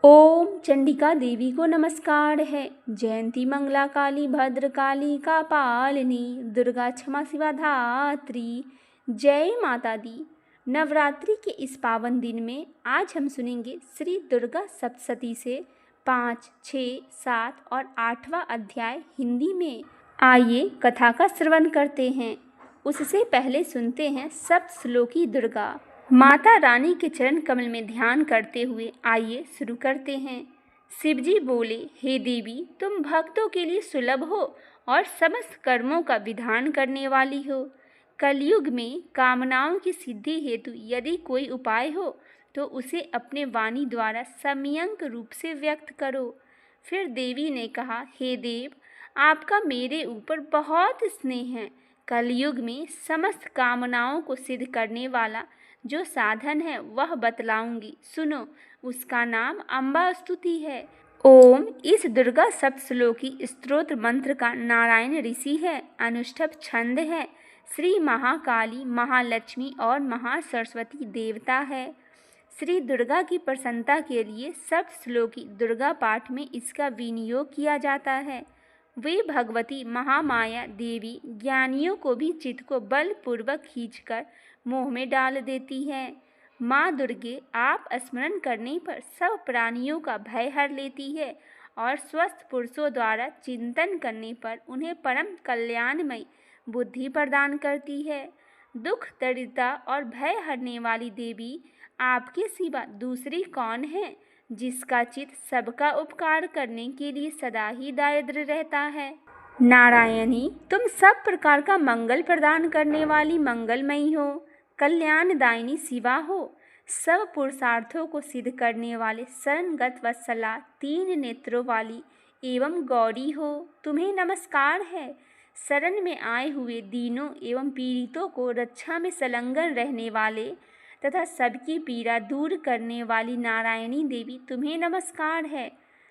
ओम चंडिका देवी को नमस्कार है। जयंती मंगला काली भद्रकाली का पालिनी दुर्गा क्षमा शिवा धात्री। जय माता दी। नवरात्रि के इस पावन दिन में आज हम सुनेंगे श्री दुर्गा सप्तशती से 5, 6, 7 और 8वां अध्याय हिंदी में। आइए कथा का श्रवण करते हैं। उससे पहले सुनते हैं सप्तश्लोकी दुर्गा माता रानी के चरण कमल में ध्यान करते हुए। आइए शुरू करते हैं। शिवजी बोले, हे देवी, तुम भक्तों के लिए सुलभ हो और समस्त कर्मों का विधान करने वाली हो। कलयुग में कामनाओं की सिद्धि हेतु यदि कोई उपाय हो तो उसे अपने वाणी द्वारा सम्यक रूप से व्यक्त करो। फिर देवी ने कहा, हे देव, आपका मेरे ऊपर बहुत स्नेह है। कलयुग में समस्त कामनाओं को सिद्ध करने वाला जो साधन है वह बतलाऊंगी, सुनो। उसका नाम अम्बा स्तुति है। ओम इस दुर्गा सप्तश्लोकी स्तोत्र मंत्र का नारायण ऋषि है, अनुष्ठव छंद है। श्री महाकाली, महालक्ष्मी और महासरस्वती देवता है। श्री दुर्गा की प्रसन्नता के लिए सप्तश्लोकी दुर्गा पाठ में इसका विनियोग किया जाता है। वे भगवती महामाया देवी ज्ञानियों को भी चित्त को बलपूर्वक खींचकर मोह में डाल देती है। माँ दुर्गे आप स्मरण करने पर सब प्राणियों का भय हर लेती है और स्वस्थ पुरुषों द्वारा चिंतन करने पर उन्हें परम कल्याणमयी बुद्धि प्रदान करती है। दुख, दरिद्रता और भय हरने वाली देवी आपके सिवा दूसरी कौन है, जिसका चित्त सबका उपकार करने के लिए सदा ही दायद्र रहता है। नारायणी, तुम सब प्रकार का मंगल प्रदान करने वाली मंगलमयी हो, कल्याणदायिनी शिवा हो, सब पुरुषार्थों को सिद्ध करने वाले शरणगत वत्सला, 3 नेत्रों वाली एवं गौरी हो, तुम्हें नमस्कार है। शरण में आए हुए दीनों एवं पीड़ितों को रक्षा में संलग्न रहने वाले तथा सबकी पीड़ा दूर करने वाली नारायणी देवी, तुम्हें नमस्कार है।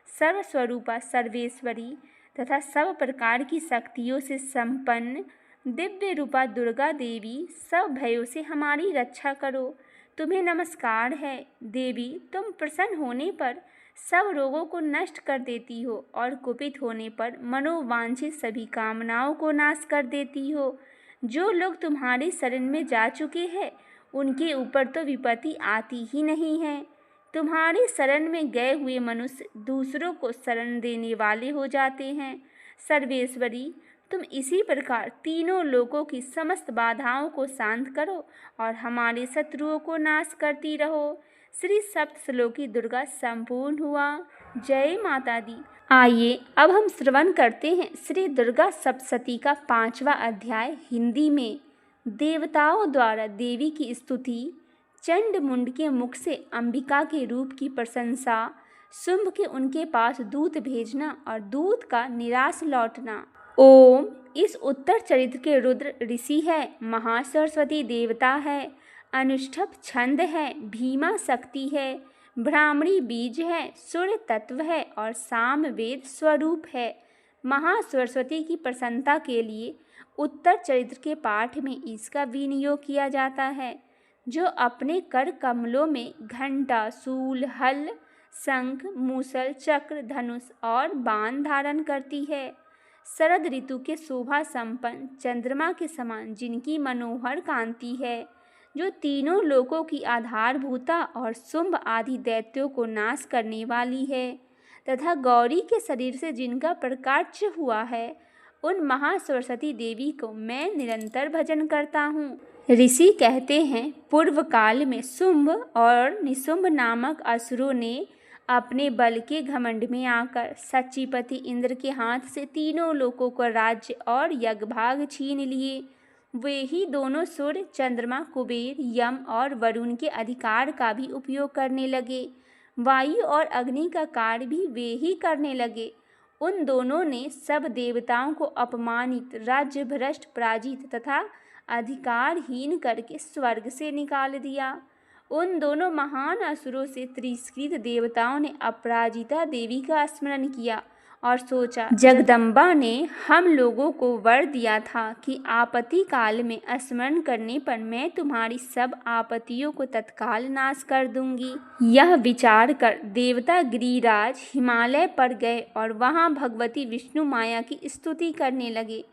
सर्वस्वरूपा, सर्वेश्वरी तथा सब प्रकार की शक्तियों से संपन्न दिव्य रूपा दुर्गा देवी, सब भयों से हमारी रक्षा करो, तुम्हें नमस्कार है। देवी, तुम प्रसन्न होने पर सब रोगों को नष्ट कर देती हो और कुपित होने पर मनोवांछित सभी कामनाओं को नाश कर देती हो। जो लोग तुम्हारी शरण में जा चुके हैं उनके ऊपर तो विपत्ति आती ही नहीं है। तुम्हारी शरण में गए हुए मनुष्य दूसरों को शरण देने वाले हो जाते हैं। सर्वेश्वरी, तुम इसी प्रकार तीनों लोकों की समस्त बाधाओं को शांत करो और हमारे शत्रुओं को नाश करती रहो। श्री सप्तश्लोकी दुर्गा संपूर्ण हुआ। जय माता दी। आइए अब हम श्रवण करते हैं श्री दुर्गा सप्तशती का 5वां अध्याय हिंदी में। देवताओं द्वारा देवी की स्तुति, चंड मुंड के मुख से अंबिका के रूप की प्रशंसा, शुंभ के उनके पास दूत भेजना और दूत का निराश लौटना। ओम इस उत्तर चरित्र के रुद्र ऋषि है, महासरस्वती देवता है, अनुष्ठव छंद है, भीमा शक्ति है, ब्राह्मणी बीज है, सूर्य तत्व है और साम वेद स्वरूप है। महासरस्वती की प्रसन्नता के लिए उत्तर चरित्र के पाठ में इसका विनियोग किया जाता है, जो अपने कर कमलों में घंटा, शूल, हल, शंख, मूसल, चक्र, धनुष और बाण धारण करती है। शरद ऋतु के शोभा संपन्न चंद्रमा के समान जिनकी मनोहर कांति है, जो तीनों लोकों की आधारभूता और शुंभ आदि दैत्यों को नाश करने वाली है, तथा गौरी के शरीर से जिनका प्रकाश हुआ है, उन महासरस्वती देवी को मैं निरंतर भजन करता हूँ। ऋषि कहते हैं, पूर्व काल में शुंभ और निशुंभ नामक असुरों ने अपने बल के घमंड में आकर सच्चीपति इंद्र के हाथ से तीनों लोकों का राज्य और यज्ञभाग छीन लिए। वे ही दोनों सूर्य, चंद्रमा, कुबेर, यम और वरुण के अधिकार का भी उपयोग करने लगे। वायु और अग्नि का कार्य भी वे ही करने लगे। उन दोनों ने सब देवताओं को अपमानित, राज्य भ्रष्ट, पराजित तथा अधिकारहीन करके स्वर्ग से निकाल दिया। उन दोनों महान असुरों से तिरस्कृत देवताओं ने अपराजिता देवी का स्मरण किया और सोचा, जगदम्बा ने हम लोगों को वर दिया था कि आपत्ति काल में स्मरण करने पर मैं तुम्हारी सब आपत्तियों को तत्काल नाश कर दूंगी। यह विचार कर देवता गिरिराज हिमालय पर गए और वहां भगवती विष्णु माया की स्तुति करने लगे।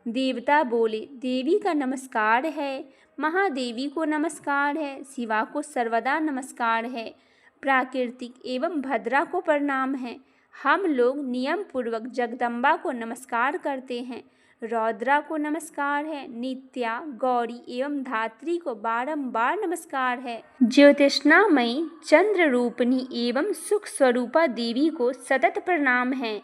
देवता बोले, देवी का नमस्कार है, महादेवी को नमस्कार है, शिवा को सर्वदा नमस्कार है, प्राकृतिक एवं भद्रा को प्रणाम है। हम लोग नियम पूर्वक जगदम्बा को नमस्कार करते हैं। रौद्रा को नमस्कार है, नित्या, गौरी एवं धात्री को बारंबार नमस्कार है। ज्योतिष्णामयी, चंद्र रूपनी एवं सुख स्वरूपा देवी को सतत प्रणाम है।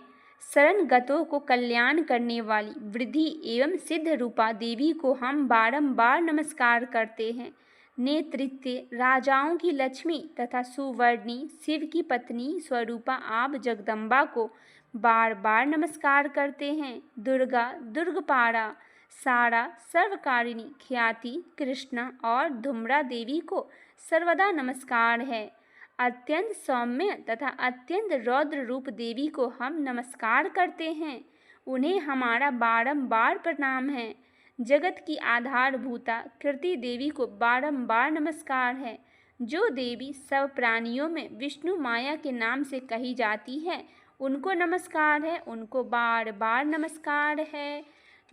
शरणगतों को कल्याण करने वाली वृद्धि एवं सिद्ध रूपा देवी को हम बारंबार नमस्कार करते हैं। नेतृत्व राजाओं की लक्ष्मी तथा सुवर्णी शिव की पत्नी स्वरूपा आप जगदम्बा को बार बार नमस्कार करते हैं। दुर्गा, दुर्गपारा, सारा, सर्वकारिणी, ख्याति, कृष्णा और धूम्रा देवी को सर्वदा नमस्कार है। अत्यंत सौम्य तथा अत्यंत रौद्र रूप देवी को हम नमस्कार करते हैं। उन्हें हमारा बारंबार प्रणाम है। जगत की आधारभूता कृति देवी को बारंबार नमस्कार है। जो देवी सब प्राणियों में विष्णु माया के नाम से कही जाती है, उनको नमस्कार है, उनको बार बार नमस्कार है।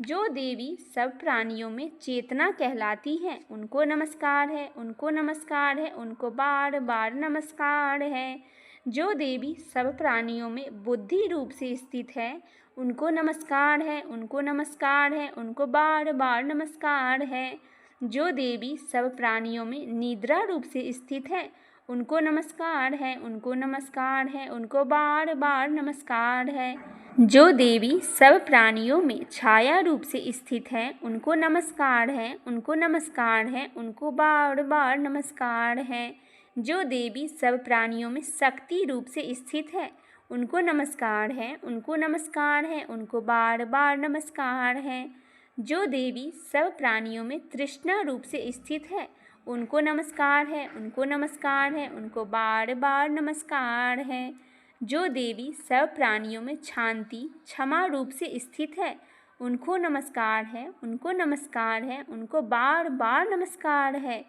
जो देवी सब प्राणियों में चेतना कहलाती है, उनको नमस्कार है, उनको नमस्कार है, उनको बार बार नमस्कार है। जो देवी सब प्राणियों में बुद्धि रूप से स्थित है, उनको नमस्कार है, उनको नमस्कार है, उनको बार बार नमस्कार है। जो देवी सब प्राणियों में निद्रा रूप से स्थित है, उनको नमस्कार है, उनको नमस्कार है, उनको बार बार नमस्कार है। जो देवी सब प्राणियों में छाया रूप से स्थित है, उनको नमस्कार है, उनको नमस्कार है, उनको बार बार नमस्कार है। जो देवी सब प्राणियों में शक्ति रूप से स्थित है, उनको नमस्कार है, उनको नमस्कार है, उनको बार बार नमस्कार है। जो देवी सब प्राणियों में तृष्णा रूप से स्थित है, उनको नमस्कार है, उनको नमस्कार है, उनको बार बार नमस्कार है। जो देवी सब प्राणियों में शांति क्षमा रूप से स्थित है, उनको नमस्कार है, उनको नमस्कार है, उनको बार बार नमस्कार है।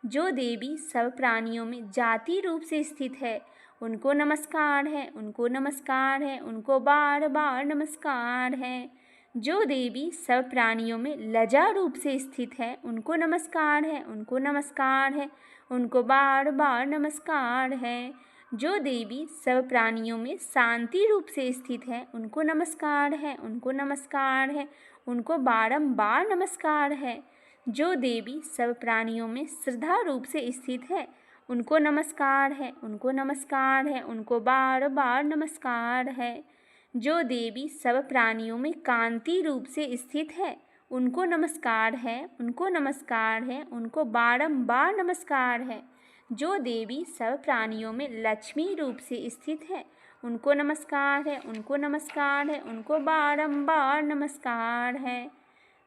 जो देवी सब प्राणियों में जाति रूप से स्थित है, उनको नमस्कार है, उनको नमस्कार है, उनको बार बार नमस्कार है। जो देवी सब प्राणियों में लज्जा रूप से स्थित है, उनको नमस्कार है, उनको नमस्कार है, उनको बार बार नमस्कार है। जो देवी सब प्राणियों में शांति रूप से स्थित है, उनको नमस्कार है, उनको नमस्कार है, उनको बारंबार नमस्कार है। जो देवी सब प्राणियों में श्रद्धा रूप से स्थित है, उनको नमस्कार है, उनको नमस्कार है, उनको बार बार नमस्कार है। जो देवी सब प्राणियों में कांति रूप से स्थित है, उनको नमस्कार है, उनको नमस्कार है, उनको बारंबार नमस्कार है। जो देवी सब प्राणियों में लक्ष्मी रूप से स्थित है, उनको नमस्कार है, उनको नमस्कार है, उनको बारंबार नमस्कार है।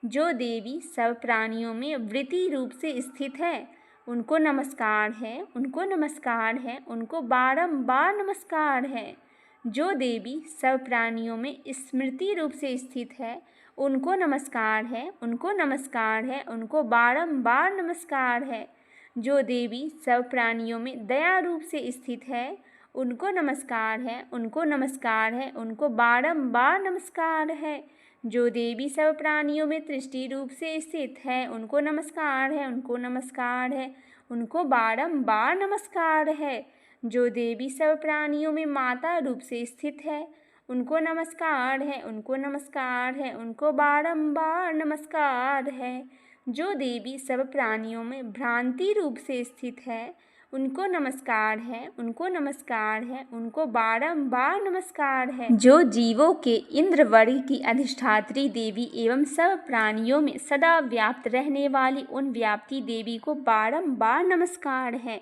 जो देवी सब प्राणियों में वृत्ति रूप से स्थित है, उनको नमस्कार है, उनको नमस्कार है, उनको बारंबार नमस्कार है। जो देवी सब प्राणियों में स्मृति रूप से स्थित है, उनको नमस्कार है, उनको नमस्कार है, उनको बारंबार नमस्कार है। जो देवी सब प्राणियों में दया रूप से स्थित है, उनको नमस्कार है, उनको नमस्कार है, उनको बारंबार नमस्कार है। जो देवी सब प्राणियों में दृष्टि रूप से स्थित है, उनको नमस्कार है, उनको नमस्कार है, उनको बारंबार नमस्कार है। जो देवी सब प्राणियों में माता रूप से स्थित है, उनको नमस्कार है, उनको नमस्कार है, उनको बारंबार नमस्कार है। जो देवी सब प्राणियों में भ्रांति रूप से स्थित है, उनको नमस्कार है, उनको नमस्कार है, उनको बारंबार नमस्कार है। जो जीवों के इंद्र वर्ग की अधिष्ठात्री देवी एवं सब प्राणियों में सदा व्याप्त रहने वाली उन व्याप्ति देवी को बारंबार नमस्कार है।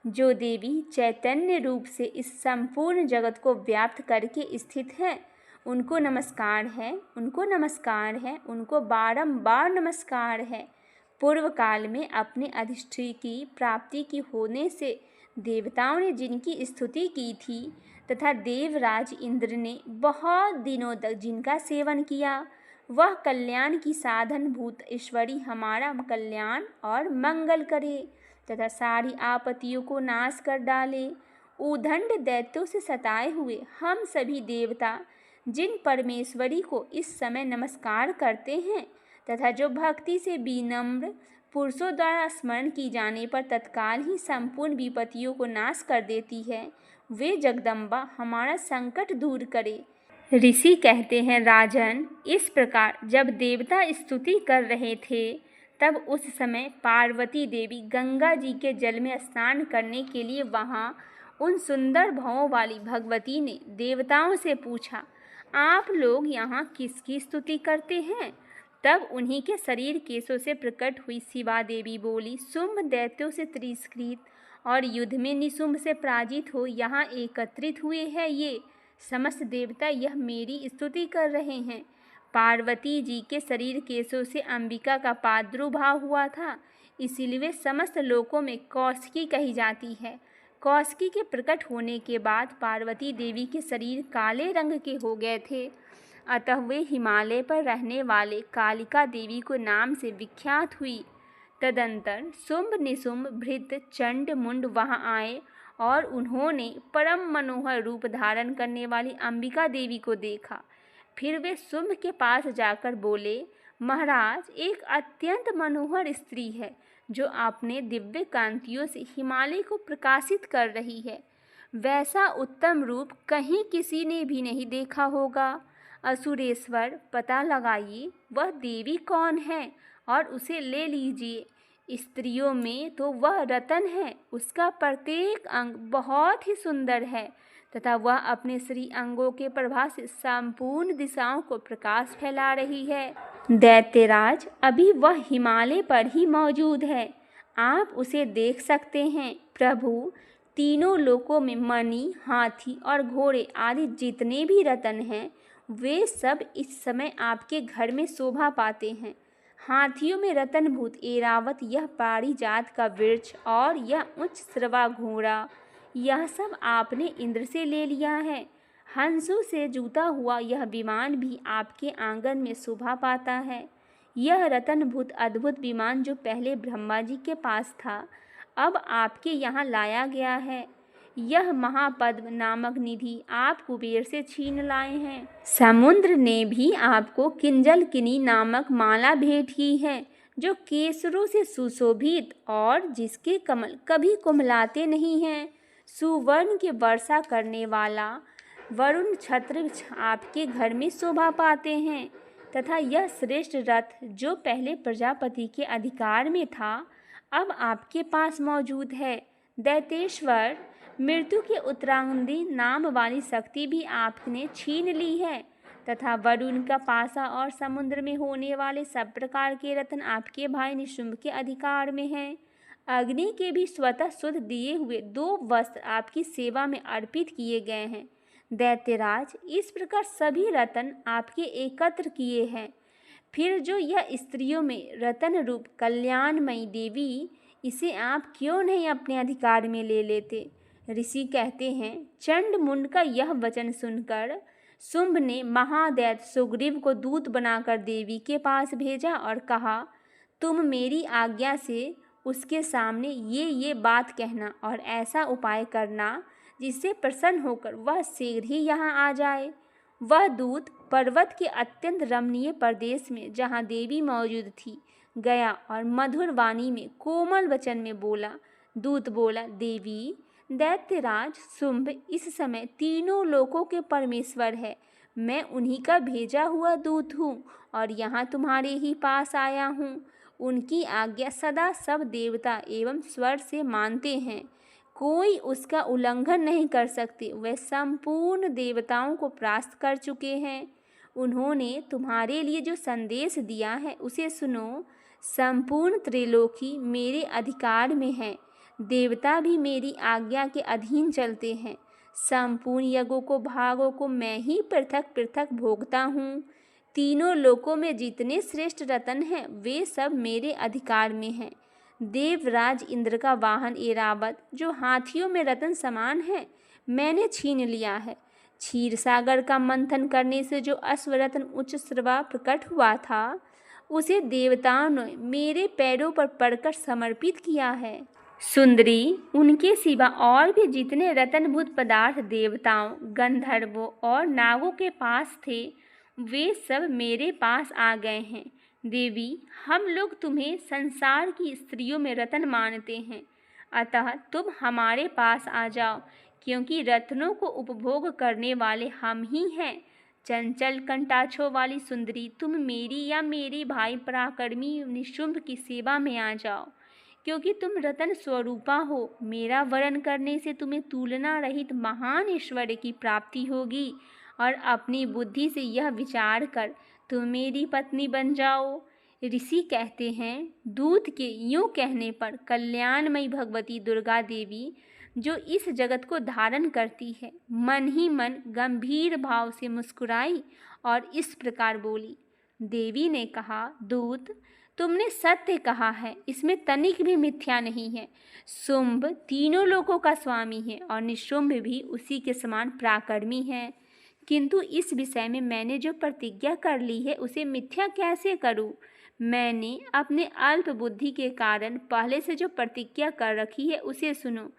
जो देवी चैतन्य रूप से इस संपूर्ण जगत को व्याप्त करके स्थित है, उनको नमस्कार है, उनको नमस्कार है, उनको बारंबार नमस्कार है। पूर्व काल में अपने अधिष्ठि की प्राप्ति की होने से देवताओं ने जिनकी स्तुति की थी तथा देवराज इंद्र ने बहुत दिनों तक जिनका सेवन किया, वह कल्याण की साधन भूत ईश्वरी हमारा कल्याण और मंगल करे तथा सारी आपत्तियों को नाश कर डाले। उदंड दैत्यों से सताए हुए हम सभी देवता जिन परमेश्वरी को इस समय नमस्कार करते हैं तथा जो भक्ति से विनम्र पुरुषों द्वारा स्मरण की जाने पर तत्काल ही संपूर्ण विपत्तियों को नाश कर देती है, वे जगदम्बा हमारा संकट दूर करे। ऋषि कहते हैं, राजन, इस प्रकार जब देवता स्तुति कर रहे थे तब उस समय पार्वती देवी गंगा जी के जल में स्नान करने के लिए वहाँ उन सुंदर भवों वाली भगवती ने देवताओं से पूछा, आप लोग यहाँ किसकी स्तुति करते हैं? तब उन्हीं के शरीर केशों से प्रकट हुई शिवा देवी बोली, शुंभ दैत्यों से तिरस्कृत और युद्ध में निशुंभ से पराजित हो यहाँ एकत्रित हुए हैं ये समस्त देवता, यह मेरी स्तुति कर रहे हैं। पार्वती जी के शरीर केशों से अंबिका का प्रादुर्भाव हुआ था, इसीलिए वे समस्त लोकों में कौशिकी कही जाती है। कौशिकी के प्रकट होने के बाद पार्वती देवी के शरीर काले रंग के हो गए थे, अतः वे हिमालय पर रहने वाले कालिका देवी को नाम से विख्यात हुई। तदंतर शुंभ निशुंभ भृत चंड मुंड वहाँ आए और उन्होंने परम मनोहर रूप धारण करने वाली अंबिका देवी को देखा। फिर वे शुंभ के पास जाकर बोले, महाराज, एक अत्यंत मनोहर स्त्री है जो अपने दिव्य कांतियों से हिमालय को प्रकाशित कर रही है। वैसा उत्तम रूप कहीं किसी ने भी नहीं देखा होगा। असुरेश्वर, पता लगाइए वह देवी कौन है और उसे ले लीजिए। स्त्रियों में तो वह रतन है, उसका प्रत्येक अंग बहुत ही सुंदर है तथा वह अपने श्री अंगों के प्रभा से संपूर्ण दिशाओं को प्रकाश फैला रही है। दैत्यराज, अभी वह हिमालय पर ही मौजूद है, आप उसे देख सकते हैं। प्रभु, तीनों लोकों में मणि, हाथी और घोड़े आदि जितने भी रतन हैं, वे सब इस समय आपके घर में शोभा पाते हैं। हाथियों में रतनभूत एरावत, यह पारिजात का वृक्ष और यह उच्च श्रवा घोड़ा, यह सब आपने इंद्र से ले लिया है। हंसों से जूता हुआ यह विमान भी आपके आंगन में शोभा पाता है। यह रतनभूत अद्भुत विमान जो पहले ब्रह्मा जी के पास था, अब आपके यहाँ लाया गया है। यह महापद्म नामक निधि आप कुबेर से छीन लाए हैं। समुद्र ने भी आपको किंजलकिनी नामक माला भेंट की है जो केसरों से सुशोभित और जिसके कमल कभी कुम्हलाते नहीं हैं। सुवर्ण की वर्षा करने वाला वरुण छत्र आपके घर में शोभा पाते हैं तथा यह श्रेष्ठ रथ जो पहले प्रजापति के अधिकार में था, अब आपके पास मौजूद है। दैतेश्वर, मृत्यु के उत्तरांगी नाम वाली शक्ति भी आपने छीन ली है तथा वरुण का पासा और समुद्र में होने वाले सब प्रकार के रत्न आपके भाई निशुंभ के अधिकार में हैं। अग्नि के भी स्वतः शुद्ध दिए हुए 2 वस्त्र आपकी सेवा में अर्पित किए गए हैं। दैत्यराज, इस प्रकार सभी रत्न आपके एकत्र किए हैं। फिर जो यह स्त्रियों में रतन रूप कल्याणमयी देवी, इसे आप क्यों नहीं अपने अधिकार में ले लेते? ऋषि कहते हैं, चंड मुंड का यह वचन सुनकर शुंभ ने महादैत्य सुग्रीव को दूत बनाकर देवी के पास भेजा और कहा, तुम मेरी आज्ञा से उसके सामने ये बात कहना और ऐसा उपाय करना जिससे प्रसन्न होकर वह शीघ्र ही यहाँ आ जाए। वह दूत पर्वत के अत्यंत रमणीय प्रदेश में जहाँ देवी मौजूद थी गया और मधुर वाणी में कोमल वचन में बोला। दूत बोला, देवी, दैत्यराज शुंभ इस समय तीनों लोकों के परमेश्वर है। मैं उन्हीं का भेजा हुआ दूत हूँ और यहाँ तुम्हारे ही पास आया हूँ। उनकी आज्ञा सदा सब देवता एवं स्वर से मानते हैं, कोई उसका उल्लंघन नहीं कर सकते। वे संपूर्ण देवताओं को परास्त कर चुके हैं। उन्होंने तुम्हारे लिए जो संदेश दिया है उसे सुनो। संपूर्ण त्रिलोकी मेरे अधिकार में है, देवता भी मेरी आज्ञा के अधीन चलते हैं। संपूर्ण यज्ञों को भागों को मैं ही पृथक पृथक भोगता हूँ। तीनों लोकों में जितने श्रेष्ठ रत्न हैं वे सब मेरे अधिकार में हैं। देवराज इंद्र का वाहन ऐरावत, जो हाथियों में रत्न समान है, मैंने छीन लिया है। क्षीर सागर का मंथन करने से जो अश्वरत्न उच्च श्रवा प्रकट हुआ था, उसे देवताओं ने मेरे पैरों पर पड़कर समर्पित किया है। सुंदरी, उनके सिवा और भी जितने रत्नभूत पदार्थ देवताओं, गंधर्वों और नागों के पास थे, वे सब मेरे पास आ गए हैं। देवी, हम लोग तुम्हें संसार की स्त्रियों में रत्न मानते हैं, अतः तुम हमारे पास आ जाओ, क्योंकि रत्नों को उपभोग करने वाले हम ही हैं। चंचल कंटाक्षों वाली सुंदरी, तुम मेरी या मेरे भाई पराक्रमी निशुंभ की सेवा में आ जाओ, क्योंकि तुम रतन स्वरूपा हो। मेरा वरण करने से तुम्हें तुलना रहित महान ऐश्वर्य की प्राप्ति होगी, और अपनी बुद्धि से यह विचार कर तुम मेरी पत्नी बन जाओ। ऋषि कहते हैं, दूत के यूं कहने पर कल्याणमयी भगवती दुर्गा देवी, जो इस जगत को धारण करती है, मन ही मन गंभीर भाव से मुस्कुराई और इस प्रकार बोली। देवी ने कहा, दूत, तुमने सत्य कहा है, इसमें तनिक भी मिथ्या नहीं है। शुंभ तीनों लोकों का स्वामी है और निशुंभ भी उसी के समान पराक्रमी है, किंतु इस विषय में मैंने जो प्रतिज्ञा कर ली है उसे मिथ्या कैसे करूं? मैंने अपने अल्प बुद्धि के कारण पहले से जो प्रतिज्ञा कर रखी है उसे सुनो।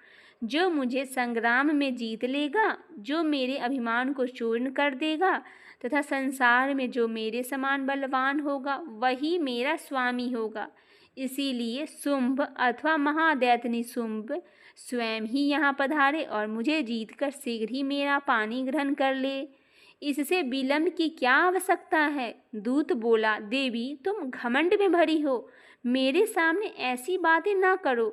जो मुझे संग्राम में जीत लेगा, जो मेरे अभिमान को चूर्ण कर देगा तथा संसार में जो मेरे समान बलवान होगा, वही मेरा स्वामी होगा। इसीलिए शुंभ अथवा महादैत्य निशुंभ स्वयं ही यहाँ पधारे और मुझे जीतकर शीघ्र ही मेरा पानी ग्रहण कर ले। इससे विलंब की क्या आवश्यकता है? दूत बोला, देवी, तुम घमंड में भरी हो, मेरे सामने ऐसी बातें ना करो।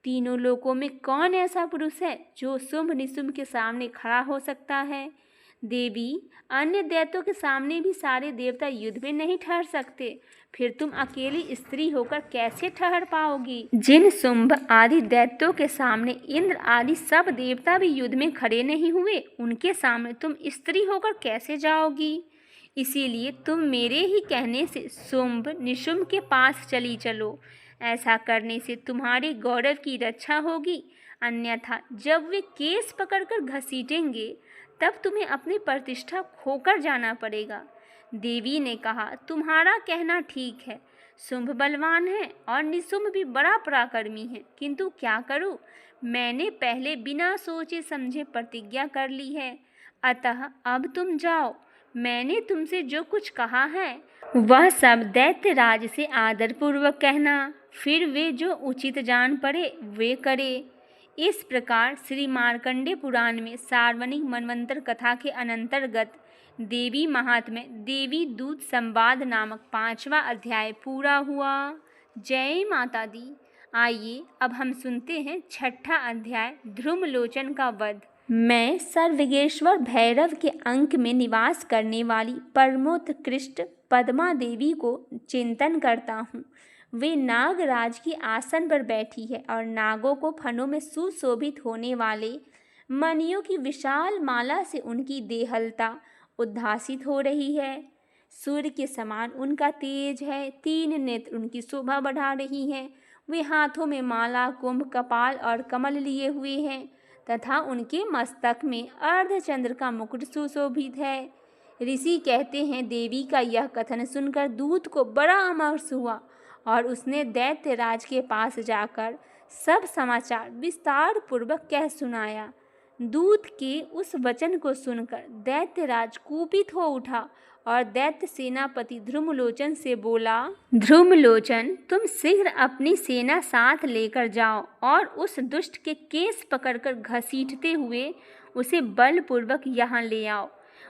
तीनों लोकों में कौन ऐसा पुरुष है जो शुंभ निशुंभ के सामने खड़ा हो सकता है? देवी, अन्य दैत्यों के सामने भी सारे देवता युद्ध में नहीं ठहर सकते, फिर तुम अकेली स्त्री होकर कैसे ठहर पाओगी? जिन शुंभ आदि दैत्यों के सामने इंद्र आदि सब देवता भी युद्ध में खड़े नहीं हुए, उनके सामने तुम स्त्री होकर कैसे जाओगी? इसीलिए तुम मेरे ही कहने से शुंभ निशुंभ के पास चली चलो। ऐसा करने से तुम्हारे गौरव की रक्षा होगी, अन्यथा जब वे केस पकड़कर घसीटेंगे तब तुम्हें अपनी प्रतिष्ठा खोकर जाना पड़ेगा। देवी ने कहा, तुम्हारा कहना ठीक है, शुंभ बलवान है और निशुंभ भी बड़ा पराक्रमी है, किंतु क्या करूं? मैंने पहले बिना सोचे समझे प्रतिज्ञा कर ली है, अतः अब तुम जाओ। मैंने तुमसे जो कुछ कहा है वह सब दैत्यराज से आदरपूर्वक कहना, फिर वे जो उचित जान पड़े वे करे। इस प्रकार श्री मार्कंडेय पुराण में सार्वजनिक मनवंतर कथा के अनंतर्गत देवी महात्म्य देवी दूत संवाद नामक 5वां अध्याय पूरा हुआ। जय माता दी। आइए अब हम सुनते हैं 6ठा अध्याय, ध्रुमलोचन का वध। मैं सर्वज्ञेश्वर भैरव के अंक में निवास करने वाली परमोत्कृष्ट पद्मा देवी को चिंतन करता हूँ। वे नागराज की आसन पर बैठी है और नागों को फनों में सुशोभित होने वाले मणियों की विशाल माला से उनकी देहलता उद्भासित हो रही है। सूर्य के समान उनका तेज है, 3 नेत्र उनकी शोभा बढ़ा रही हैं। वे हाथों में माला, कुंभ, कपाल और कमल लिए हुए हैं तथा उनके मस्तक में अर्धचंद्र का मुकुट सुशोभित है। ऋषि कहते हैं, देवी का यह कथन सुनकर दूत को बड़ा अमर्ष हुआ और उसने दैत्यराज के पास जाकर सब समाचार विस्तार पूर्वक कह सुनाया। दूत के उस वचन को सुनकर दैत्यराज कुपित हो उठा और दैत्य सेनापति ध्रुमलोचन से बोला, ध्रुमलोचन, तुम शीघ्र अपनी सेना साथ लेकर जाओ और उस दुष्ट के केस पकड़कर घसीटते हुए उसे बलपूर्वक यहाँ ले आओ।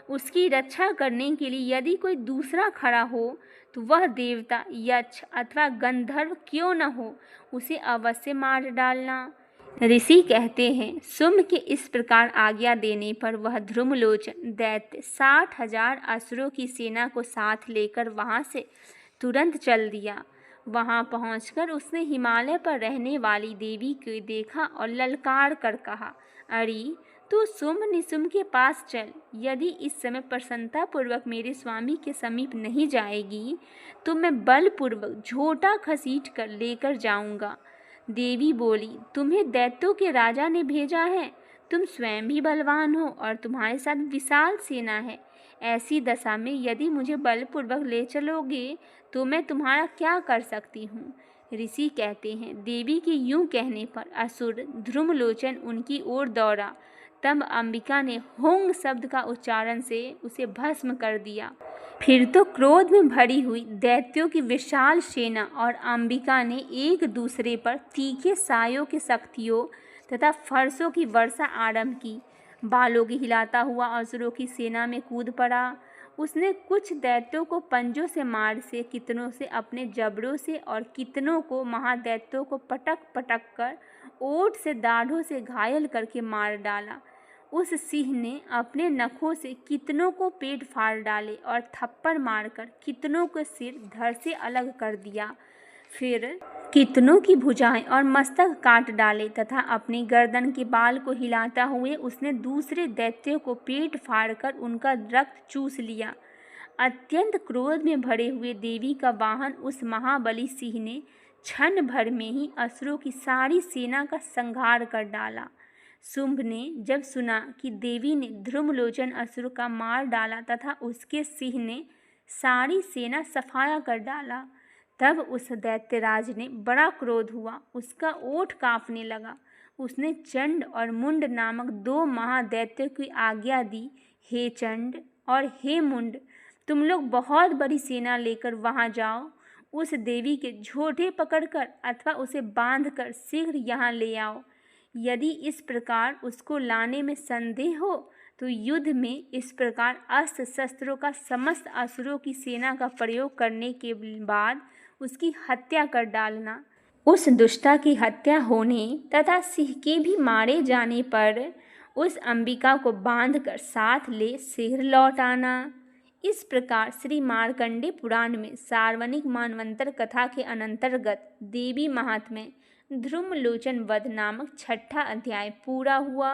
उसकी रक्षा करने के लिए यदि कोई दूसरा खड़ा हो तो वह देवता, यक्ष अथवा गंधर्व क्यों न हो, उसे अवश्य मार डालना। ऋषि कहते हैं, शुंभ के इस प्रकार आज्ञा देने पर वह ध्रुमलोचन दैत्य 60,000 असुरों की सेना को साथ लेकर वहां से तुरंत चल दिया। वहां पहुंचकर उसने हिमालय पर रहने वाली देवी को देखा और ललकार कर कहा, अरे तू शुंभ निशुंभ के पास चल। यदि इस समय प्रसन्नतापूर्वक मेरे स्वामी के समीप नहीं जाएगी तो मैं बलपूर्वक झोटा घसीट कर लेकर जाऊंगा। देवी बोली, तुम्हें दैत्यों के राजा ने भेजा है। तुम स्वयं भी बलवान हो और तुम्हारे साथ विशाल सेना है। ऐसी दशा में यदि मुझे बलपूर्वक ले चलोगे तो मैं तुम्हारा क्या कर सकती हूँ। ऋषि कहते हैं, देवी के यूं कहने पर असुर ध्रुमलोचन उनकी ओर दौड़ा। तब अंबिका ने होंग शब्द का उच्चारण से उसे भस्म कर दिया। फिर तो क्रोध में भरी हुई दैत्यों की विशाल सेना और अंबिका ने एक दूसरे पर तीखे सायों की शक्तियों तथा फरसों की वर्षा आरंभ की। बालों की हिलाता हुआ असुरों की सेना में कूद पड़ा। उसने कुछ दैत्यों को पंजों से मार से, कितनों से अपने जबड़ों से और कितनों को महादैत्यों को पटक पटक कर ओठ से दाढ़ों से घायल करके मार डाला। उस सिंह ने अपने नखों से कितनों को पेट फाड़ डाले और थप्पड़ मारकर कितनों को सिर धड़ से अलग कर दिया। फिर कितनों की भुजाएं और मस्तक काट डाले तथा अपनी गर्दन के बाल को हिलाता हुए उसने दूसरे दैत्यों को पेट फाड़कर उनका रक्त चूस लिया। अत्यंत क्रोध में भरे हुए देवी का वाहन उस महाबली सिंह ने क्षण भर में ही असुरों की सारी सेना का संहार कर डाला। शुंभ ने जब सुना कि देवी ने ध्रुमलोचन असुर का मार डाला तथा उसके सिंह ने सारी सेना सफाया कर डाला, तब उस दैत्यराज ने बड़ा क्रोध हुआ। उसका ओठ कांपने लगा। उसने चंड और मुंड नामक दो महादैत्यों की आज्ञा दी, हे चंड और हे मुंड, तुम लोग बहुत बड़ी सेना लेकर वहां जाओ। उस देवी के झोटे पकड़कर अथवा उसे बांधकर शीघ्र यहाँ ले आओ। यदि इस प्रकार उसको लाने में संदेह हो तो युद्ध में इस प्रकार अस्त्र शस्त्रों का समस्त असुरों की सेना का प्रयोग करने के बाद उसकी हत्या कर डालना। उस दुष्टा की हत्या होने तथा सिंह के भी मारे जाने पर उस अंबिका को बांधकर साथ ले शीघ्र लौट आना। इस प्रकार श्री मार्कंडेय पुराण में सार्वनिक मानवंतर कथा के अनंतर्गत देवी महात्म्य ध्रुमलोचन वध नामक 6ठा अध्याय पूरा हुआ।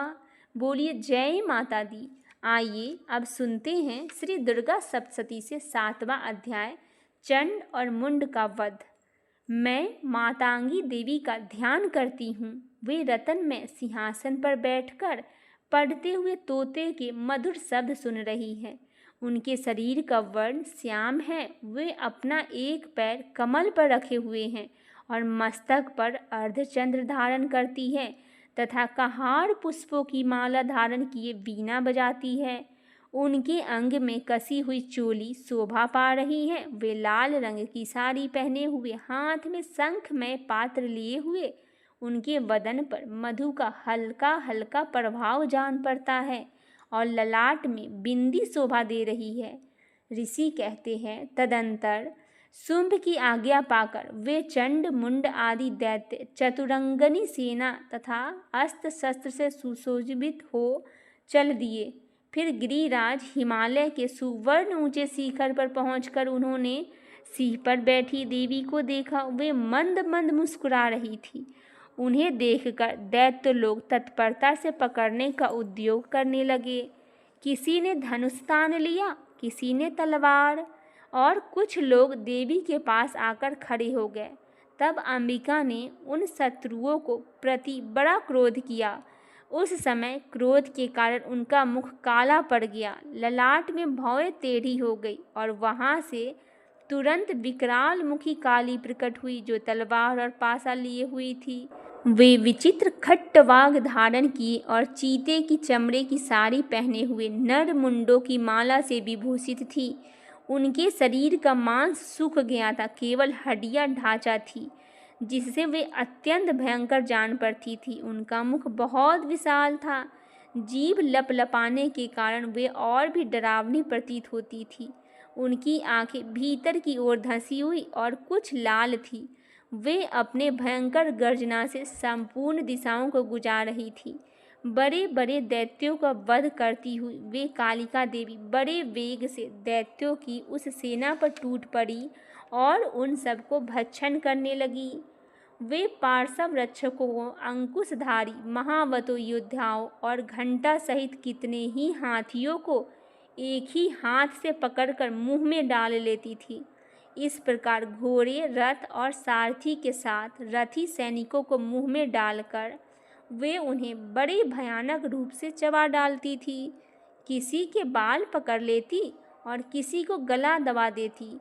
बोलिए जय माता दी। आइए अब सुनते हैं श्री दुर्गा सप्तशती से 7वां अध्याय चंड और मुंड का वध। मैं मातांगी देवी का ध्यान करती हूँ। वे रतन में सिंहासन पर बैठकर पढ़ते हुए तोते के मधुर शब्द सुन रही है। उनके शरीर का वर्ण श्याम है। वे अपना एक पैर कमल पर रखे हुए हैं और मस्तक पर अर्धचंद्र धारण करती है तथा कहार पुष्पों की माला धारण किए वीणा बजाती है। उनके अंग में कसी हुई चोली शोभा पा रही है। वे लाल रंग की साड़ी पहने हुए, हाथ में शंखमय पात्र लिए हुए, उनके वदन पर मधु का हल्का हल्का प्रभाव जान पड़ता है और ललाट में बिंदी शोभा दे रही है। ऋषि कहते हैं, तदंतर शुंभ की आज्ञा पाकर वे चंड मुंड आदि दैत्य चतुरंगनी सेना तथा अस्त्र शस्त्र से सुशोभित हो चल दिए। फिर गिरिराज हिमालय के सुवर्ण ऊंचे शिखर पर पहुंचकर उन्होंने सिंह पर बैठी देवी को देखा। वे मंद मंद मुस्कुरा रही थी। उन्हें देखकर दैत्य लोग तत्परता से पकड़ने का उद्योग करने लगे। किसी ने धनुष तान लिया, किसी ने तलवार, और कुछ लोग देवी के पास आकर खड़े हो गए। तब अंबिका ने उन शत्रुओं को प्रति बड़ा क्रोध किया। उस समय क्रोध के कारण उनका मुख काला पड़ गया, ललाट में भौं टेढ़ी हो गई और वहां से तुरंत विकराल मुखी काली प्रकट हुई जो तलवार और पासा लिए हुई थी। वे विचित्र खट्टवाग धारण किए और चीते की चमड़े की साड़ी पहने हुए नर मुंडों की माला से विभूषित थी। उनके शरीर का मांस सूख गया था, केवल हड्डियां ढांचा थी जिससे वे अत्यंत भयंकर जान पड़ती थी। उनका मुख बहुत विशाल था। जीभ लपलपाने के कारण वे और भी डरावनी प्रतीत होती थी। उनकी आंखें भीतर की ओर धंसी हुई और कुछ लाल थी। वे अपने भयंकर गर्जना से संपूर्ण दिशाओं को गुजार रही थी। बड़े बड़े दैत्यों का वध करती हुई वे कालिका देवी बड़े वेग से दैत्यों की उस सेना पर टूट पड़ी और उन सबको भक्षण करने लगी। वे पार्श्व रक्षकों, अंकुशधारी महावतो योद्धाओं और घंटा सहित कितने ही हाथियों को एक ही हाथ से पकड़कर मुंह में डाल लेती थी। इस प्रकार घोड़े, रथ और सारथी के साथ रथी सैनिकों को मुंह में डालकर वे उन्हें बड़े भयानक रूप से चबा डालती थी। किसी के बाल पकड़ लेती और किसी को गला दबा देती,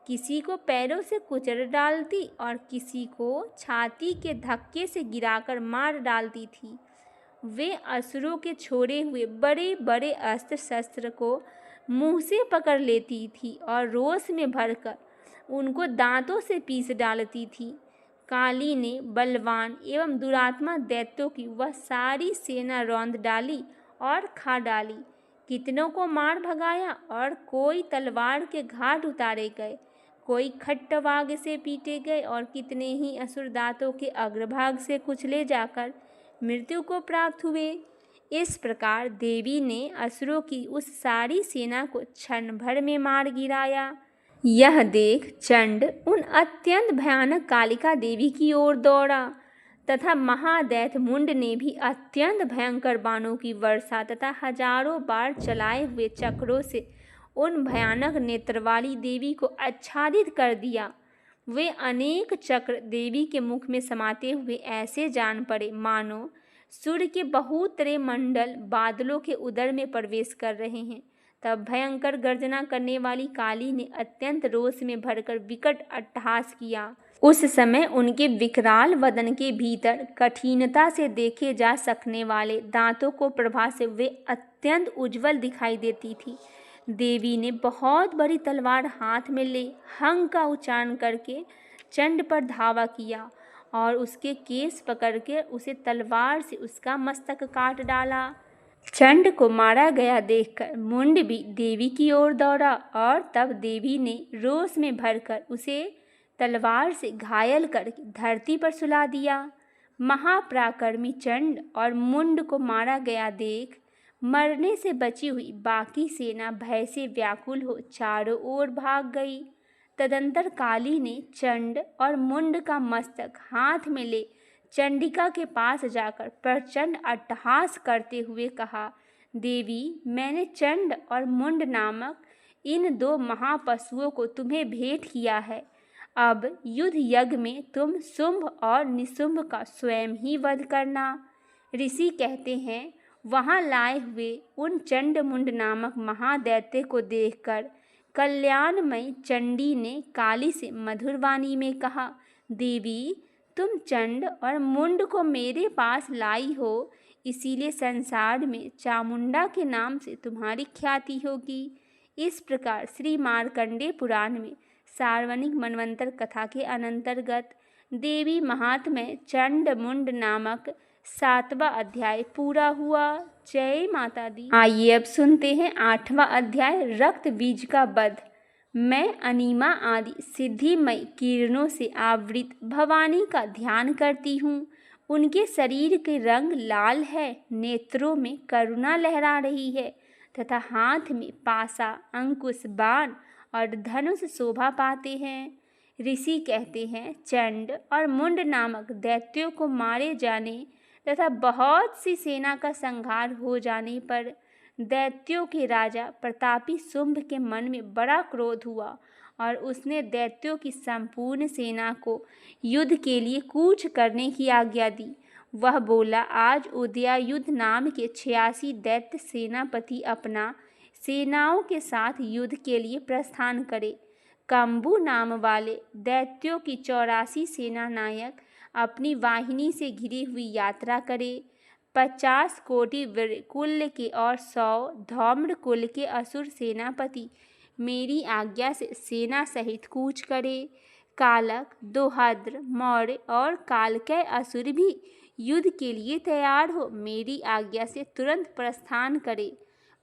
किसी को पैरों से कुचल डालती और किसी को छाती के धक्के से गिराकर मार डालती थी। वे असुरों के छोड़े हुए बड़े बड़े अस्त्र शस्त्र को मुंह से पकड़ लेती थी और रोष में भरकर उनको दांतों से पीस डालती थी। काली ने बलवान एवं दुरात्मा दैत्यों की वह सारी सेना रौंद डाली और खा डाली। कितनों को मार भगाया और कोई तलवार के घाट उतारे गए, कोई खट्टवाग से पीटे गए और कितने ही असुर दांतों के अग्रभाग से कुचले जाकर मृत्यु को प्राप्त हुए। इस प्रकार देवी ने असुरों की उस सारी सेना को क्षण भर में मार गिराया। यह देख चंड उन अत्यंत भयानक कालिका देवी की ओर दौड़ा तथा महादैत्य मुंड ने भी अत्यंत भयंकर बाणों की वर्षा तथा हजारों बार चलाए हुए चक्रों से उन भयानक नेत्र वाली देवी को आच्छादित कर दिया। वे अनेक चक्र देवी के मुख में समाते हुए ऐसे जान पड़े मानो सूर्य के बहुतरे मंडल बादलों के उदर में प्रवेश कर रहे हैं। तब भयंकर गर्जना करने वाली काली ने अत्यंत रोष में भरकर विकट अट्टहास किया। उस समय उनके विकराल वदन के भीतर कठिनता से देखे जा सकने वाले दांतों को प्रभा से वे अत्यंत उज्जवल दिखाई देती थी। देवी ने बहुत बड़ी तलवार हाथ में ले हंग का उच्चारण करके चंड पर धावा किया और उसके केस पकड़ के उसे तलवार से उसका मस्तक काट डाला। चंड को मारा गया देखकर मुंड भी देवी की ओर दौड़ा और तब देवी ने रोष में भरकर उसे तलवार से घायल करके धरती पर सुला दिया। महापराक्रमी चंड और मुंड को मारा गया देख मरने से बची हुई बाकी सेना भय से व्याकुल हो चारों ओर भाग गई। तदंतर काली ने चंड और मुंड का मस्तक हाथ में ले चंडिका के पास जाकर प्रचंड अट्टहास करते हुए कहा, देवी, मैंने चंड और मुंड नामक इन दो महापशुओं को तुम्हें भेंट किया है। अब युद्ध यज्ञ में तुम शुंभ और निशुंभ का स्वयं ही वध करना। ऋषि कहते हैं, वहां लाए हुए उन चंड मुंड नामक महादैत्य को देखकर कल्याणमयी चंडी ने काली से मधुर वाणी में कहा, देवी, तुम चंड और मुंड को मेरे पास लाई हो, इसीलिए संसार में चामुंडा के नाम से तुम्हारी ख्याति होगी। इस प्रकार श्री मार्कंडेय पुराण में सार्वजनिक मनवंतर कथा के अनंतर्गत देवी महात्म्य चंड मुंड नामक 7वां अध्याय पूरा हुआ। जय माता दी। आइए अब सुनते हैं 8वां अध्याय रक्त बीज का वध। मैं अनिमा आदि सिद्धिमय किरणों से आवृत भवानी का ध्यान करती हूँ। उनके शरीर के रंग लाल है, नेत्रों में करुणा लहरा रही है तथा हाथ में पासा, अंकुश, बाण और धनुष शोभा पाते हैं। ऋषि कहते हैं, चंड और मुंड नामक दैत्यों को मारे जाने तथा बहुत सी सेना का संहार हो जाने पर दैत्यों के राजा प्रतापी शुंभ के मन में बड़ा क्रोध हुआ और उसने दैत्यों की संपूर्ण सेना को युद्ध के लिए कूच करने की आज्ञा दी। वह बोला, आज उदयायुध नाम के 86 दैत्य सेनापति अपना सेनाओं के साथ युद्ध के लिए प्रस्थान करे। कंबू नाम वाले दैत्यों की 84 सेना नायक अपनी वाहिनी से घिरी हुई यात्रा करे। 50 कोटि वीर कुल के और 100 धौम्र कुल के असुर सेनापति मेरी आज्ञा से सेना सहित कूच करे। कालक, दोहद्र, मौर्य और कालकय असुर भी युद्ध के लिए तैयार हो मेरी आज्ञा से तुरंत प्रस्थान करे।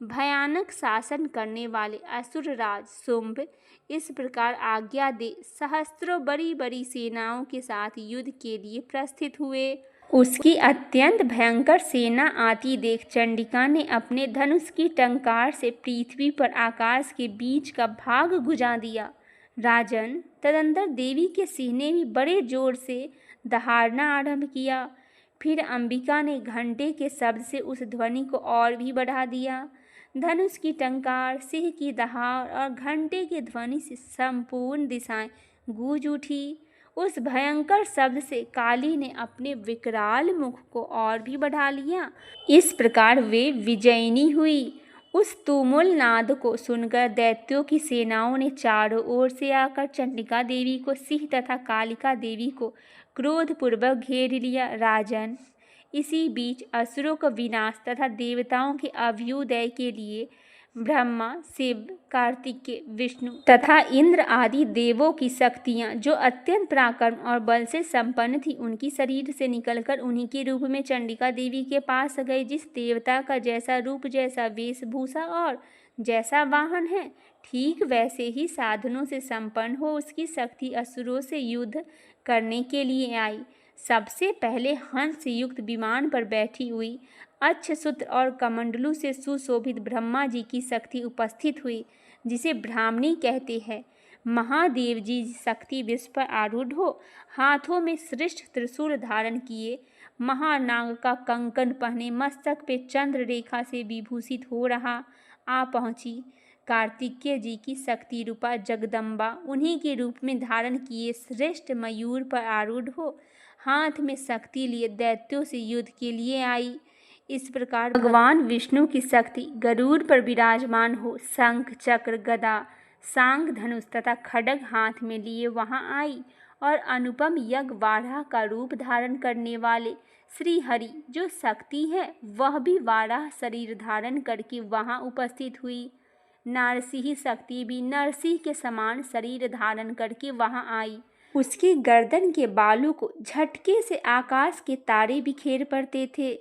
भयानक शासन करने वाले असुरराज शुंभ इस प्रकार आज्ञा दे सहस्त्रों बड़ी बड़ी सेनाओं के साथ युद्ध के लिए प्रस्थित हुए। उसकी अत्यंत भयंकर सेना आती देख चंडिका ने अपने धनुष की टंकार से पृथ्वी पर आकाश के बीच का भाग गुजा दिया। राजन, तदंतर देवी के सिंह ने भी बड़े जोर से दहाड़ना आरंभ किया। फिर अंबिका ने घंटे के शब्द से उस ध्वनि को और भी बढ़ा दिया। धनुष की टंकार, सिंह की दहाड़ और घंटे की ध्वनि से संपूर्ण दिशाएं गूंज उठी। उस भयंकर शब्द से काली ने अपने विकराल मुख को और भी बढ़ा लिया। इस प्रकार वे विजयिनी हुई। उस तुमुल नाद को सुनकर दैत्यों की सेनाओं ने चारों ओर से आकर चंडिका देवी को, सिंह तथा कालिका देवी को क्रोधपूर्वक घेर लिया। राजन, इसी बीच असुरों का विनाश तथा देवताओं के अभ्युदय के लिए ब्रह्मा, शिव, कार्तिकेय, विष्णु तथा इंद्र आदि देवों की शक्तियां, जो अत्यंत पराक्रम और बल से संपन्न थी, उनकी शरीर से निकलकर उन्हीं के रूप में चंडिका देवी के पास गए। जिस देवता का जैसा रूप, जैसा वेशभूषा और जैसा वाहन है, ठीक वैसे ही साधनों से संपन्न हो उसकी शक्ति असुरों से युद्ध करने के लिए आई। सबसे पहले हंस युक्त विमान पर बैठी हुई अक्षसूत्र और कमंडलू से सुशोभित ब्रह्मा जी की शक्ति उपस्थित हुई, जिसे ब्राह्मणी कहते हैं। महादेव जी शक्ति विष पर आरूढ़ हो, हाथों में श्रेष्ठ त्रिशूल धारण किए, महानाग का कंकण पहने, मस्तक पे चंद्र रेखा से विभूषित हो रहा आ पहुंची। कार्तिकेय जी की शक्ति रूपा जगदम्बा उन्हीं के रूप में धारण किए श्रेष्ठ मयूर पर आरूढ़ हो, हाथ में शक्ति लिए दैत्यों से युद्ध के लिए आई। इस प्रकार भगवान विष्णु की शक्ति गरुड़ पर विराजमान हो, शंख, चक्र, गदा, सांग, धनुष तथा खड्ग हाथ में लिए वहां आई और अनुपम यज्ञ वाराह का रूप धारण करने वाले श्री हरि जो शक्ति है, वह भी वाराह शरीर धारण करके वहां उपस्थित हुई। नारसिंह शक्ति भी नरसिंह के समान शरीर धारण करके वहां आई। उसकी गर्दन के बालों को झटके से आकाश के तारे बिखेर पड़ते थे।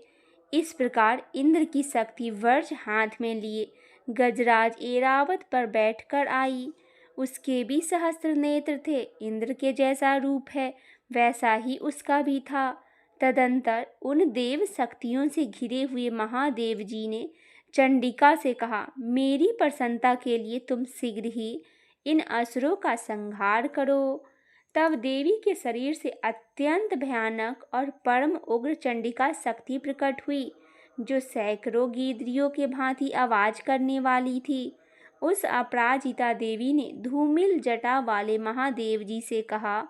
इस प्रकार इंद्र की शक्ति वज्र हाथ में लिए गजराज ऐरावत पर बैठकर आई। उसके भी सहस्त्र नेत्र थे। इंद्र के जैसा रूप है वैसा ही उसका भी था। तदंतर उन देव शक्तियों से घिरे हुए महादेव जी ने चंडिका से कहा, मेरी प्रसन्नता के लिए तुम शीघ्र ही इन असुरों का संहार करो। तब देवी के शरीर से अत्यंत भयानक और परम उग्र चंडिका शक्ति प्रकट हुई, जो सैकड़ों गीदड़ियों के भांति आवाज करने वाली थी। उस अपराजिता देवी ने धूमिल जटा वाले महादेव जी से कहा,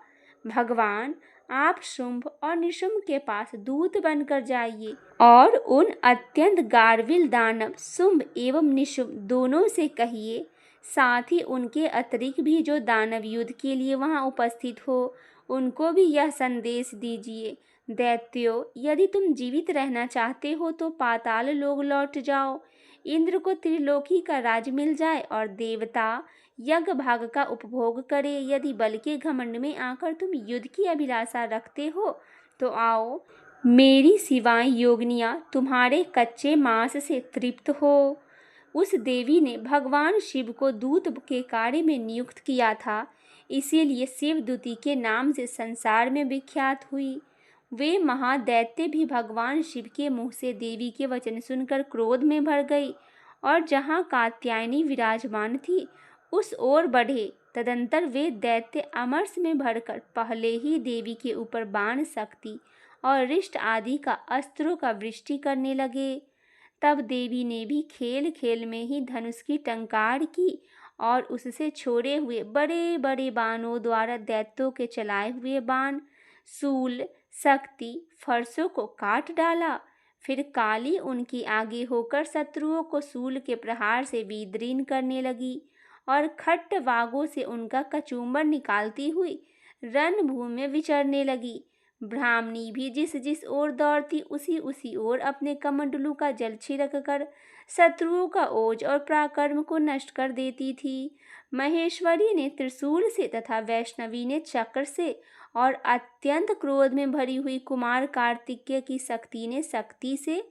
भगवान, आप शुंभ और निशुंभ के पास दूत बनकर जाइए और उन अत्यंत गार्विल दानव शुंभ एवं निशुंभ दोनों से कहिए, साथ ही उनके अतिरिक्त भी जो दानव युद्ध के लिए वहां उपस्थित हो, उनको भी यह संदेश दीजिए, दैत्यों, यदि तुम जीवित रहना चाहते हो तो पाताल लोक लौट जाओ। इंद्र को त्रिलोकी का राज मिल जाए और देवता यज्ञ भाग का उपभोग करे। यदि बल के घमंड में आकर तुम युद्ध की अभिलाषा रखते हो तो आओ, मेरी सिवाय योगिनियां तुम्हारे कच्चे मांस से तृप्त हो। उस देवी ने भगवान शिव को दूत के कार्य में नियुक्त किया था, इसीलिए शिवदूती के नाम से संसार में विख्यात हुई। वे महादैत्य भी भगवान शिव के मुंह से देवी के वचन सुनकर क्रोध में भर गई और जहाँ कात्यायनी विराजमान थी उस ओर बढ़े। तदंतर वे दैत्य अमरस में भरकर पहले ही देवी के ऊपर बाण शक्ति और रिष्ट आदि का अस्त्रों का वृष्टि करने लगे। तब देवी ने भी खेल खेल में ही धनुष की टंकार की और उससे छोड़े हुए बड़े बड़े बाणों द्वारा दैत्यों के चलाए हुए बाण, शूल, शक्ति, फरसों को काट डाला। फिर काली उनकी आगे होकर शत्रुओं को शूल के प्रहार से विदीर्ण करने लगी और खट्ट वागों से उनका कचूमर निकालती हुई रणभूमि में विचरने लगी। ब्राह्मणी भी जिस जिस ओर दौड़ती उसी उसी ओर अपने कमंडलू का जल छिड़क कर शत्रुओं का ओज और पराक्रम को नष्ट कर देती थी। महेश्वरी ने त्रिशूल से तथा वैष्णवी ने चक्र से और अत्यंत क्रोध में भरी हुई कुमार कार्तिकेय की शक्ति से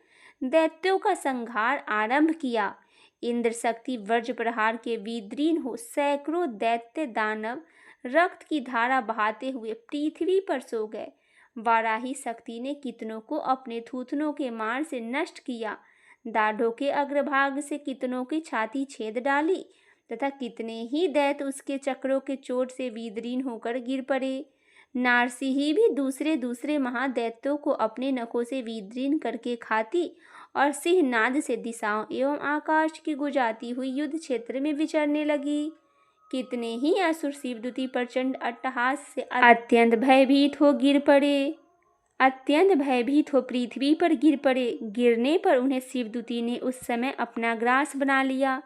दैत्यों का संहार आरंभ किया। इंद्र शक्ति वज्र प्रहार के विदीर्ण हो सैकड़ों दैत्य दानव रक्त की धारा बहाते हुए पृथ्वी पर सो गए। वाराही शक्ति ने कितनों को अपने थूथनों के मार से नष्ट किया, दाढ़ों के अग्रभाग से कितनों की छाती छेद डाली तथा कितने ही दैत्य उसके चक्रों के चोट से विदीर्ण होकर गिर पड़े। नारसिंह भी दूसरे दूसरे महादैत्यों को अपने नखों से विदीर्ण करके खाती और सिंहनाद से दिशाओं एवं आकाश की गुजाती हुई युद्ध क्षेत्र में विचरने लगी। कितने ही असुर शिवदूती प्रचंड अट्टहास से अत्यंत भयभीत हो पृथ्वी पर गिर पड़े। गिरने पर उन्हें शिवदूती ने उस समय अपना ग्रास बना लिया।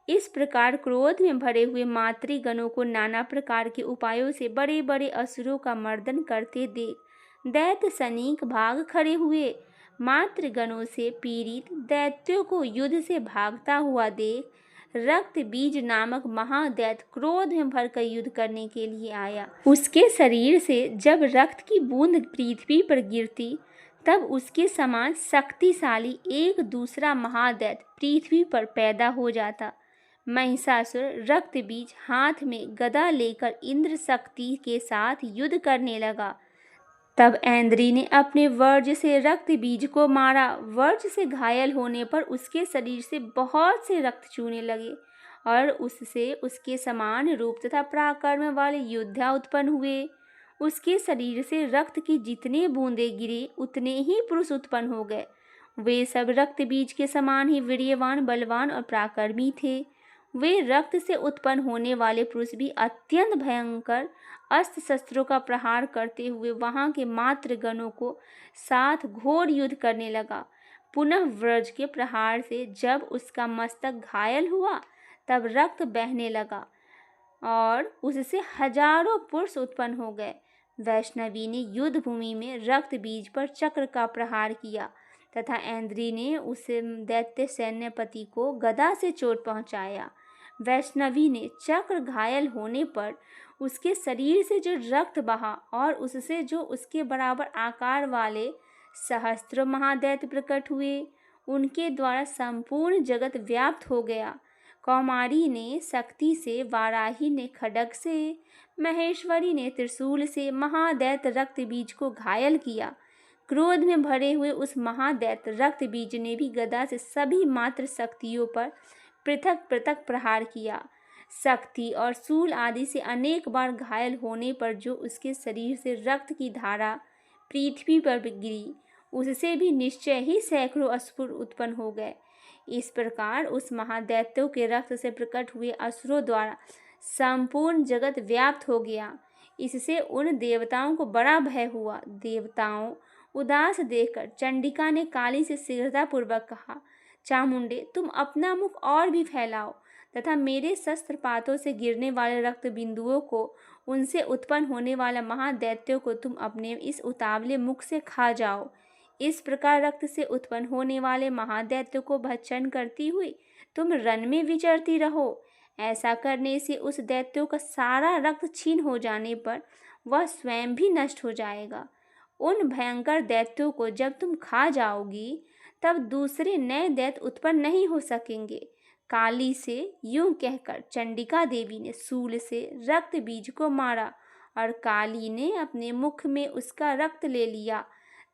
इस प्रकार क्रोध में भरे हुए मातृगणों को नाना प्रकार के उपायों से बड़े बड़े असुरों का मर्दन करते देख दैत्य सैनिक भाग खड़े हुए। मातृगणों से पीड़ित दैत्यों को युद्ध से भागता हुआ देख रक्त बीज नामक महादैत्य क्रोध में भरकर युद्ध करने के लिए आया। उसके शरीर से जब रक्त की बूंद पृथ्वी पर गिरती तब उसके समान शक्तिशाली एक दूसरा महादैत्य पृथ्वी पर पैदा हो जाता। महिषासुर रक्त बीज हाथ में गदा लेकर इंद्र शक्ति के साथ युद्ध करने लगा। तब ऐन्द्री ने अपने वज्र से रक्त बीज को मारा। वज्र से घायल होने पर उसके शरीर से बहुत से रक्त चूने लगे और उससे उसके समान रूप तथा पराक्रम वाले योद्धा उत्पन्न हुए। उसके शरीर से रक्त की जितने बूंदे गिरे उतने ही पुरुष उत्पन्न हो गए। वे सब रक्त बीज के समान ही वीर्यवान, बलवान और पराक्रमी थे। वे रक्त से उत्पन्न होने वाले पुरुष भी अत्यंत भयंकर अस्त्र शस्त्रों का प्रहार करते हुए वहां के मातृगणों को साथ घोर युद्ध करने लगा। पुनः वज्र के प्रहार से जब उसका मस्तक घायल हुआ तब रक्त बहने लगा और उससे हजारों पुरुष उत्पन्न हो गए। वैष्णवी ने युद्ध भूमि में रक्त बीज पर चक्र का प्रहार किया तथा ऐन्द्री ने उस दैत्य सैन्यपति को गदा से चोट पहुंचाया। वैष्णवी ने चक्र घायल होने पर उसके शरीर से जो रक्त बहा और उससे जो उसके बराबर आकार वाले सहस्त्रों महादैत्य प्रकट हुए, उनके द्वारा संपूर्ण जगत व्याप्त हो गया। कौमारी ने शक्ति से, वाराही ने खड्ग से, महेश्वरी ने त्रिशूल से महादैत्य रक्त बीज को घायल किया। क्रोध में भरे हुए उस महादैत्य रक्त बीज ने भी गदा से सभी मात्र शक्तियों पर पृथक पृथक प्रहार किया। शक्ति और शूल आदि से अनेक बार घायल होने पर जो उसके शरीर से रक्त की धारा पृथ्वी पर गिरी, उससे भी निश्चय ही सैकड़ों असुर उत्पन्न हो गए। इस प्रकार उस महादैत्यों के रक्त से प्रकट हुए असुरों द्वारा संपूर्ण जगत व्याप्त हो गया। इससे उन देवताओं को बड़ा भय हुआ। देवताओं उदास देखकर चंडिका ने काली से शीघ्रतापूर्वक कहा, चामुंडे, तुम अपना मुख और भी फैलाओ तथा मेरे शस्त्रपातों से गिरने वाले रक्त बिंदुओं को, उनसे उत्पन्न होने वाला महादैत्यों को तुम अपने इस उतावले मुख से खा जाओ। इस प्रकार रक्त से उत्पन्न होने वाले महादैत्यों को भक्षण करती हुई तुम रण में विचरती रहो। ऐसा करने से उस दैत्यों का सारा रक्त छीन हो जाने पर वह स्वयं भी नष्ट हो जाएगा। उन भयंकर दैत्यों को जब तुम खा जाओगी तब दूसरे नए दैत्य उत्पन्न नहीं हो सकेंगे। काली से यूं कहकर चंडिका देवी ने शूल से रक्त बीज को मारा और काली ने अपने मुख में उसका रक्त ले लिया।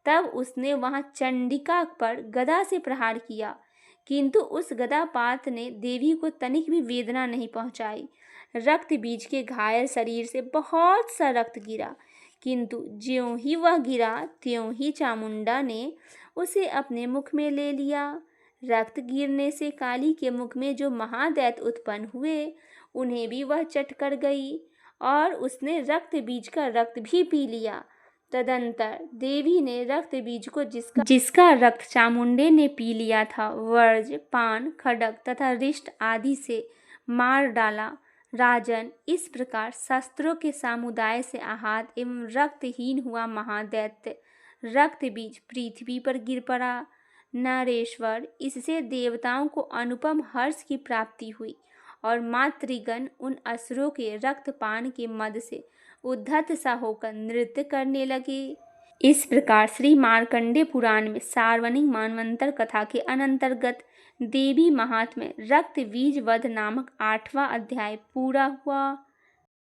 तब उसने वहां चंडिका पर गदा से प्रहार किया, किंतु उस गदापात ने देवी को तनिक भी वेदना नहीं पहुंचाई। रक्त बीज के घायल शरीर से बहुत सा रक्त गिरा, किंतु ज्यों ही वह गिरा त्यों ही चामुंडा ने उसे अपने मुख में ले लिया। रक्त गिरने से काली के मुख में जो महादैत्य उत्पन्न हुए, उन्हें भी वह चट कर गई और उसने रक्त बीज का रक्त भी पी लिया। तदंतर देवी ने रक्त बीज को जिसका रक्त चामुंडे ने पी लिया था, वज्र, पान, खड्ग तथा रिष्ट आदि से मार डाला। राजन, इस प्रकार शस्त्रों के समुदाय से आहत एवं रक्तहीन हुआ महादैत्य रक्त बीज पृथ्वी पर गिर पड़ा। नरेश्वर, इससे देवताओं को अनुपम हर्ष की प्राप्ति हुई और मातृगण उन असुरों के रक्तपान के मद से उद्धत सा होकर नृत्य करने लगे। इस प्रकार श्री मार्कंडेय पुराण में सार्वजनिक मानवंतर कथा के अनंतर्गत देवी महात्म्य रक्त बीज वध नामक 8वां अध्याय पूरा हुआ।